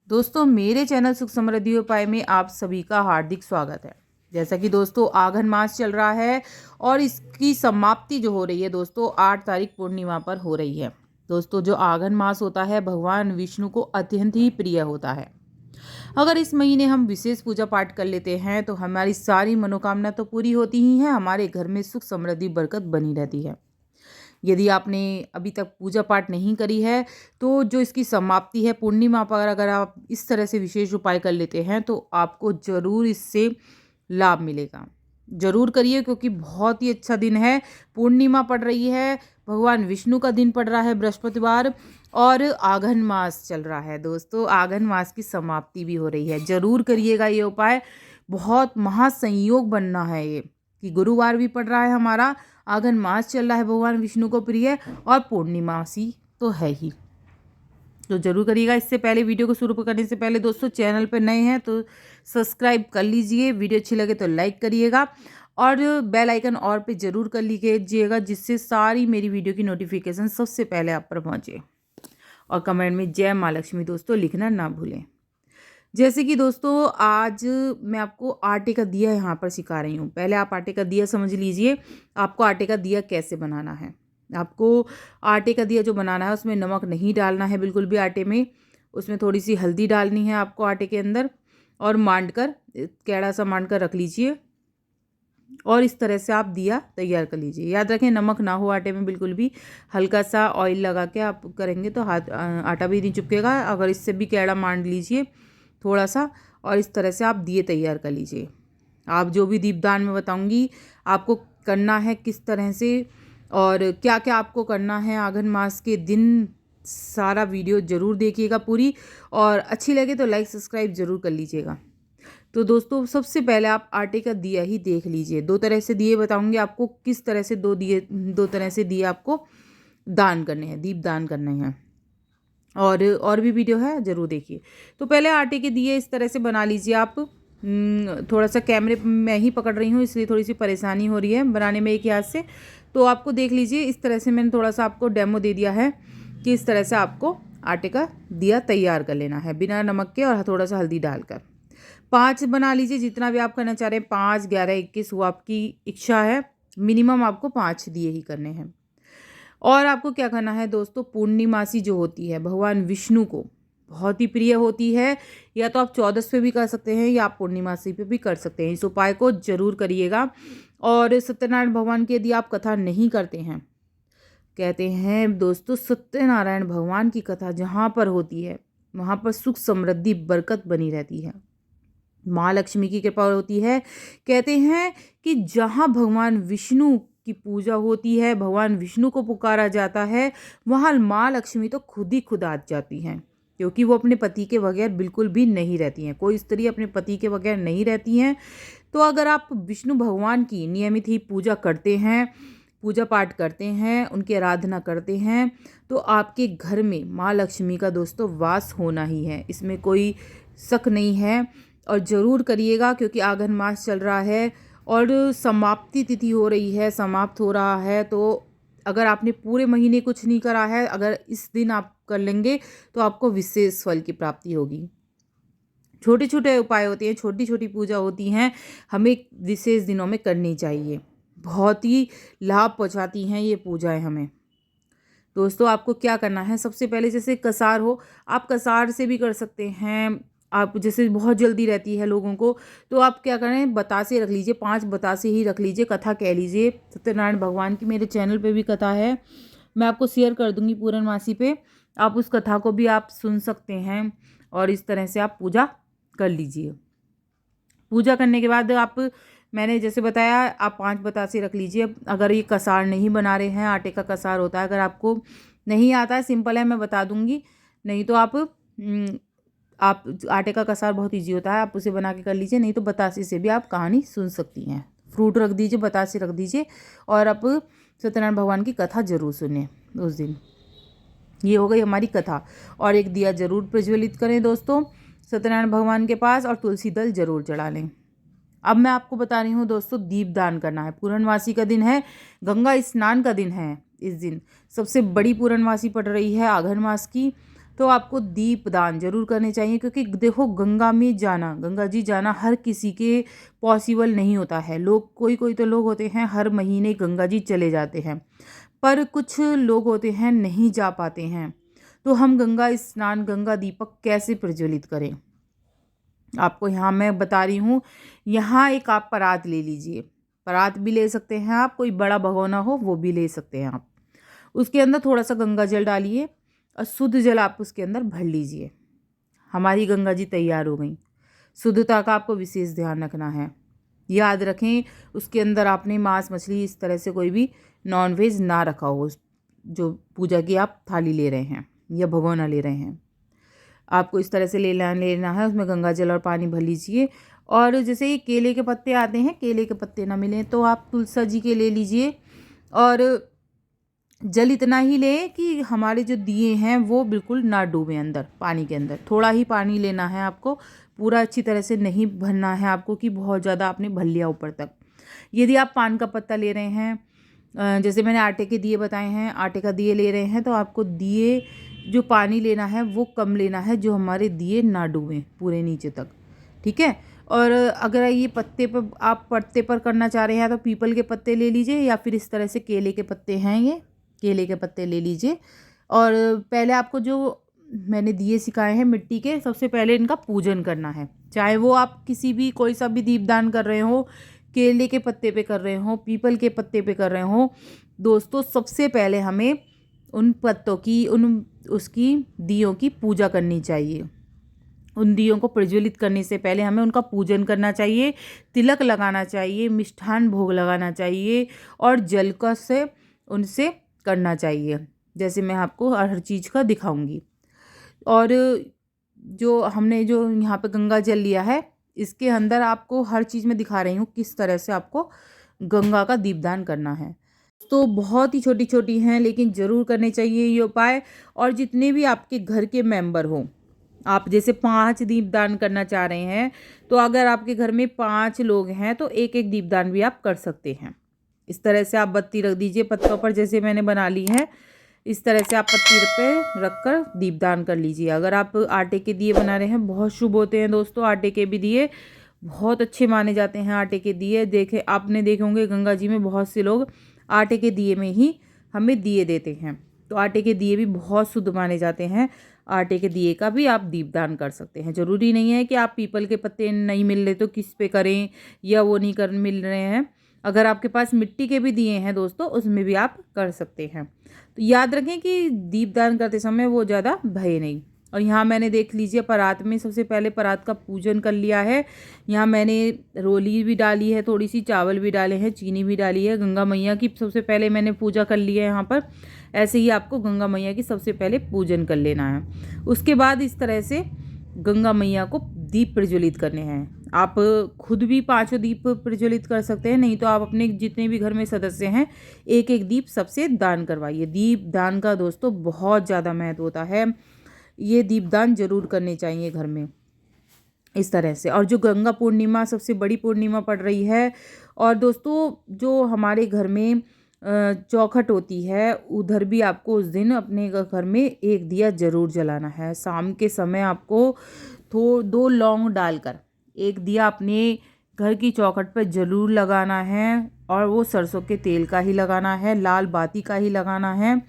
दोस्तों मेरे चैनल सुख समृद्धि उपाय में आप सभी का हार्दिक स्वागत है। जैसा कि दोस्तों आघन मास चल रहा है और इसकी समाप्ति जो हो रही है दोस्तों 8 तारीख पूर्णिमा पर हो रही है। दोस्तों जो आघन मास होता है भगवान विष्णु को अत्यंत ही प्रिय होता है। अगर इस महीने हम विशेष पूजा पाठ कर लेते हैं तो हमारी सारी मनोकामना तो पूरी होती ही है, हमारे घर में सुख समृद्धि बरकत बनी रहती है। यदि आपने अभी तक पूजा पाठ नहीं करी है तो जो इसकी समाप्ति है पूर्णिमा पर अगर आप इस तरह से विशेष उपाय कर लेते हैं तो आपको ज़रूर इससे लाभ मिलेगा। ज़रूर करिए क्योंकि बहुत ही अच्छा दिन है। पूर्णिमा पड़ रही है, भगवान विष्णु का दिन पड़ रहा है बृहस्पतिवार और आघन मास चल रहा है। दोस्तों आघन मास की समाप्ति भी हो रही है। ज़रूर करिएगा ये उपाय, बहुत महासंयोग बनना है ये कि गुरुवार भी पड़ रहा है, हमारा आघन मास चल रहा है, भगवान विष्णु को प्रिय और पूर्णिमासी तो है ही। तो जरूर करिएगा। इससे पहले वीडियो को शुरू करने से पहले दोस्तों चैनल पर नए हैं तो सब्सक्राइब कर लीजिए, वीडियो अच्छी लगे तो लाइक करिएगा और बेल आइकन और पे जरूर कर लीजिएगा जिससे सारी मेरी वीडियो की नोटिफिकेशन सबसे पहले आप पर पहुँचे। और कमेंट में जय माँ लक्ष्मी दोस्तों लिखना ना भूलें। जैसे कि दोस्तों आज मैं आपको आटे का दिया यहाँ पर सिखा रही हूँ। पहले आप आटे का दिया समझ लीजिए, आपको आटे का दिया कैसे बनाना है। आपको आटे का दिया जो बनाना है उसमें नमक नहीं डालना है बिल्कुल भी आटे में, उसमें थोड़ी सी हल्दी डालनी है आपको आटे के अंदर और मांड कर कैड़ा सा मांड कर रख लीजिए और इस तरह से आप दिया तैयार कर लीजिए। याद रखें नमक ना हो आटे में बिल्कुल भी, हल्का सा ऑयल लगा के आप करेंगे तो हाथ आटा भी नहीं चिपकेगा। अगर इससे भी कैड़ा मांड लीजिए थोड़ा सा और इस तरह से आप दिए तैयार कर लीजिए। आप जो भी दीपदान में बताऊंगी आपको करना है किस तरह से और क्या क्या आपको करना है आघन मास के दिन, सारा वीडियो ज़रूर देखिएगा पूरी और अच्छी लगे तो लाइक सब्सक्राइब ज़रूर कर लीजिएगा। तो दोस्तों सबसे पहले आप आटे का दिया ही देख लीजिए। 2 तरह से दिए बताऊंगी आपको किस तरह से 2 तरह से दिए आपको दान करने हैं, दीप दान करने हैं और भी वीडियो है ज़रूर देखिए। तो पहले आटे के दिए इस तरह से बना लीजिए आप। थोड़ा सा कैमरे में ही पकड़ रही हूँ इसलिए थोड़ी सी परेशानी हो रही है बनाने में एक हाथ से, तो आपको देख लीजिए इस तरह से मैंने थोड़ा सा आपको डेमो दे दिया है कि इस तरह से आपको आटे का दिया तैयार कर लेना है बिना नमक के और थोड़ा सा हल्दी डालकर। 5 बना लीजिए जितना भी आप करना चाह रहे हैं, 5, 11, 21 वो आपकी इच्छा है, मिनिमम आपको 5 दिए ही करने हैं। और आपको क्या करना है दोस्तों, पूर्णिमासी जो होती है भगवान विष्णु को बहुत ही प्रिय होती है, या तो आप 14 पे भी कर सकते हैं या आप पूर्णिमासी पे भी कर सकते हैं। इस उपाय को जरूर करिएगा। और सत्यनारायण भगवान की यदि आप कथा नहीं करते हैं, कहते हैं दोस्तों सत्यनारायण भगवान की कथा जहाँ पर होती है वहाँ पर सुख समृद्धि बरकत बनी रहती है, माँ लक्ष्मी की कृपा होती है। कहते हैं कि जहाँ भगवान विष्णु की पूजा होती है, भगवान विष्णु को पुकारा जाता है, वहाँ माँ लक्ष्मी तो खुद ही खुद आ जाती हैं, क्योंकि वो अपने पति के बगैर बिल्कुल भी नहीं रहती हैं। कोई स्त्री अपने पति के बगैर नहीं रहती हैं। तो अगर आप विष्णु भगवान की नियमित ही पूजा करते हैं, पूजा पाठ करते हैं, उनकी आराधना करते हैं, तो आपके घर में माँ लक्ष्मी का दोस्तों वास होना ही है, इसमें कोई शक नहीं है। और ज़रूर करिएगा क्योंकि आघन मास चल रहा है और समाप्ति तिथि हो रही है, समाप्त हो रहा है। तो अगर आपने पूरे महीने कुछ नहीं करा है, अगर इस दिन आप कर लेंगे तो आपको विशेष फल की प्राप्ति होगी। छोटे छोटे उपाय होते हैं, छोटी छोटी पूजा होती हैं, हमें विशेष दिनों में करनी चाहिए, बहुत ही लाभ पहुंचाती हैं ये पूजाएं हमें। दोस्तों आपको क्या करना है, सबसे पहले जैसे कसार हो, आप कसार से भी कर सकते हैं। आप जैसे बहुत जल्दी रहती है लोगों को तो आप क्या करें, बतासे रख लीजिए, 5 बतासे ही रख लीजिए, कथा कह लीजिए सत्यनारायण भगवान की। मेरे चैनल पे भी कथा है, मैं आपको शेयर कर दूंगी पूर्णमासी पे, आप उस कथा को भी आप सुन सकते हैं और इस तरह से आप पूजा कर लीजिए। पूजा करने के बाद आप, मैंने जैसे बताया, आप 5 बतासे रख लीजिए। अगर ये कसार नहीं बना रहे हैं, आटे का कसार होता है, अगर आपको नहीं आता है, सिंपल है, मैं बता दूंगी, नहीं तो आप आटे का कसार बहुत इजी होता है, आप उसे बना के कर लीजिए, नहीं तो बतासे से भी आप कहानी सुन सकती हैं। फ्रूट रख दीजिए, बतासे रख दीजिए और आप सत्यनारायण भगवान की कथा जरूर सुने उस दिन। ये हो गई हमारी कथा। और एक दिया जरूर प्रज्वलित करें दोस्तों सत्यनारायण भगवान के पास और तुलसी दल जरूर चढ़ा लें। अब मैं आपको बता रही हूँ दोस्तों, दीपदान करना है। पूर्णमासी का दिन है, गंगा स्नान का दिन है। इस दिन सबसे बड़ी पूर्णमासी पड़ रही है आघन मास की, तो आपको दीप दान जरूर करने चाहिए, क्योंकि देखो गंगा में जाना, गंगा जी जाना हर किसी के पॉसिबल नहीं होता है। लोग कोई तो लोग होते हैं हर महीने गंगा जी चले जाते हैं, पर कुछ लोग होते हैं नहीं जा पाते हैं। तो हम गंगा स्नान, गंगा दीपक कैसे प्रज्वलित करें, आपको यहाँ मैं बता रही हूँ। यहाँ एक आप परात ले लीजिए, परात भी ले सकते हैं आप, कोई बड़ा भगोना हो वो भी ले सकते हैं आप। उसके अंदर थोड़ा सा गंगा जल डालिए और शुद्ध जल आप उसके अंदर भर लीजिए। हमारी गंगा जी तैयार हो गई। शुद्धता का आपको विशेष ध्यान रखना है। याद रखें, उसके अंदर आपने मांस मछली इस तरह से कोई भी नॉन वेज ना रखा हो, जो पूजा की आप थाली ले रहे हैं या भगोना ले रहे हैं। आपको इस तरह से लेना है। उसमें गंगा जल और पानी भर लीजिए। और जैसे ये केले के पत्ते आते हैं, केले के पत्ते ना मिलें तो आप तुलसा जी के ले लीजिए। और जल इतना ही लें कि हमारे जो दिए हैं वो बिल्कुल ना डूबे अंदर पानी के अंदर। थोड़ा ही पानी लेना है आपको, पूरा अच्छी तरह से नहीं भरना है आपको कि बहुत ज़्यादा आपने भर लिया ऊपर तक। यदि आप पान का पत्ता ले रहे हैं, जैसे मैंने आटे के दिए बताए हैं, आटे का दिए ले रहे हैं, तो आपको दिए जो पानी लेना है वो कम लेना है, जो हमारे दिए ना डूबें पूरे नीचे तक, ठीक है। और अगर ये पत्ते पर आप पत्ते पर करना चाह रहे हैं तो पीपल के पत्ते ले लीजिए, या फिर इस तरह से केले के पत्ते हैं, ये केले के पत्ते ले लीजिए। और पहले आपको जो मैंने दिए सिखाए हैं मिट्टी के, सबसे पहले इनका पूजन करना है। चाहे वो आप किसी भी कोई सा भी दीपदान कर रहे हो, केले के पत्ते पे कर रहे हो, पीपल के पत्ते पे कर रहे हो, दोस्तों सबसे पहले हमें उन पत्तों की, उसकी दियों की पूजा करनी चाहिए। उन दियों को प्रज्वलित करने से पहले हमें उनका पूजन करना चाहिए, तिलक लगाना चाहिए, मिष्ठान भोग लगाना चाहिए और जल का से उनसे करना चाहिए, जैसे मैं आपको हर चीज़ का दिखाऊंगी। और जो हमने जो यहाँ पे गंगा जल लिया है, इसके अंदर आपको हर चीज़ में दिखा रही हूँ किस तरह से आपको गंगा का दीपदान करना है। तो बहुत ही छोटी छोटी हैं, लेकिन ज़रूर करने चाहिए ये उपाय। और जितने भी आपके घर के मेंबर हों, आप जैसे 5 दीपदान करना चाह रहे हैं, तो अगर आपके घर में 5 लोग हैं तो एक एक दीपदान भी आप कर सकते हैं। इस तरह से आप बत्ती रख दीजिए पत्तों पर, जैसे मैंने बना ली है। इस तरह से आप पत्ती पे रख कर दीपदान कर लीजिए। अगर आप आटे के दिए बना रहे हैं, बहुत शुभ होते हैं दोस्तों, आटे के भी दिए बहुत अच्छे माने जाते हैं। आटे के दिए आपने देखे होंगे गंगा जी में बहुत से लोग आटे के दिए में ही हमें दिए देते हैं, तो आटे के दिए भी बहुत शुद्ध माने जाते हैं। आटे के दिए का भी आप दीपदान कर सकते हैं। ज़रूरी नहीं है कि आप पीपल के पत्ते नहीं मिल रहे तो किस पे करें, या वो नहीं कर मिल रहे हैं। अगर आपके पास मिट्टी के भी दिए हैं दोस्तों, उसमें भी आप कर सकते हैं। तो याद रखें कि दीपदान करते समय वो ज़्यादा भय नहीं। और यहाँ मैंने देख लीजिए परात में सबसे पहले परात का पूजन कर लिया है। यहाँ मैंने रोली भी डाली है, थोड़ी सी चावल भी डाले हैं, चीनी भी डाली है। गंगा मैया की सबसे पहले मैंने पूजा कर ली है यहाँ पर। ऐसे ही आपको गंगा मैया की सबसे पहले पूजन कर लेना है। उसके बाद इस तरह से गंगा मैया को दीप प्रज्वलित करने हैं। आप खुद भी 5 दीप प्रज्वलित कर सकते हैं, नहीं तो आप अपने जितने भी घर में सदस्य हैं एक एक दीप सबसे दान करवाइए। दीप दान का दोस्तों बहुत ज़्यादा महत्व होता है, ये दीपदान जरूर करने चाहिए घर में इस तरह से। और जो गंगा पूर्णिमा सबसे बड़ी पूर्णिमा पड़ रही है, और दोस्तों जो हमारे घर में चौखट होती है, उधर भी आपको उस दिन अपने घर में एक दिया जरूर जलाना है। शाम के समय आपको 2 लौंग डालकर एक दिया अपने घर की चौखट पर जरूर लगाना है, और वो सरसों के तेल का ही लगाना है, लाल बाती का ही लगाना है।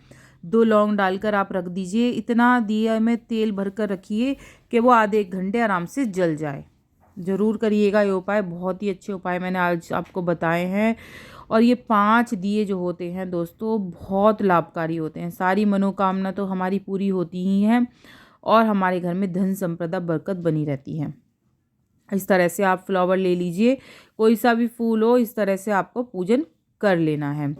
2 लौंग डालकर आप रख दीजिए। इतना दिया में तेल भरकर रखिए कि वो आधे 1 घंटे आराम से जल जाए। ज़रूर करिएगा ये उपाय, बहुत ही अच्छे उपाय मैंने आज आपको बताए हैं। और ये 5 दिए जो होते हैं दोस्तों बहुत लाभकारी होते हैं। सारी मनोकामना तो हमारी पूरी होती ही हैं, और हमारे घर में धन संपदा बरकत बनी रहती है। इस तरह से आप फ्लावर ले लीजिए, कोई सा भी फूल हो, इस तरह से आपको पूजन कर लेना है।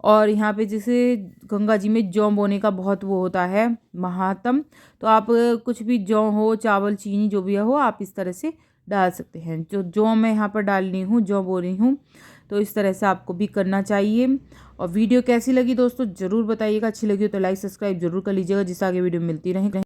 और यहाँ पे जैसे गंगा जी में जौ बोने का बहुत वो होता है महात्म, तो आप कुछ भी जौ हो, चावल, चीनी जो भी हो, आप इस तरह से डाल सकते हैं। जो मैं यहाँ पर डाल रही हूँ, जौ बो रही हूँ, तो इस तरह से आपको भी करना चाहिए। और वीडियो कैसी लगी दोस्तों ज़रूर बताइएगा। अच्छी लगी हो तो लाइक सब्सक्राइब जरूर कर लीजिएगा, जिससे आगे वीडियो मिलती रहे।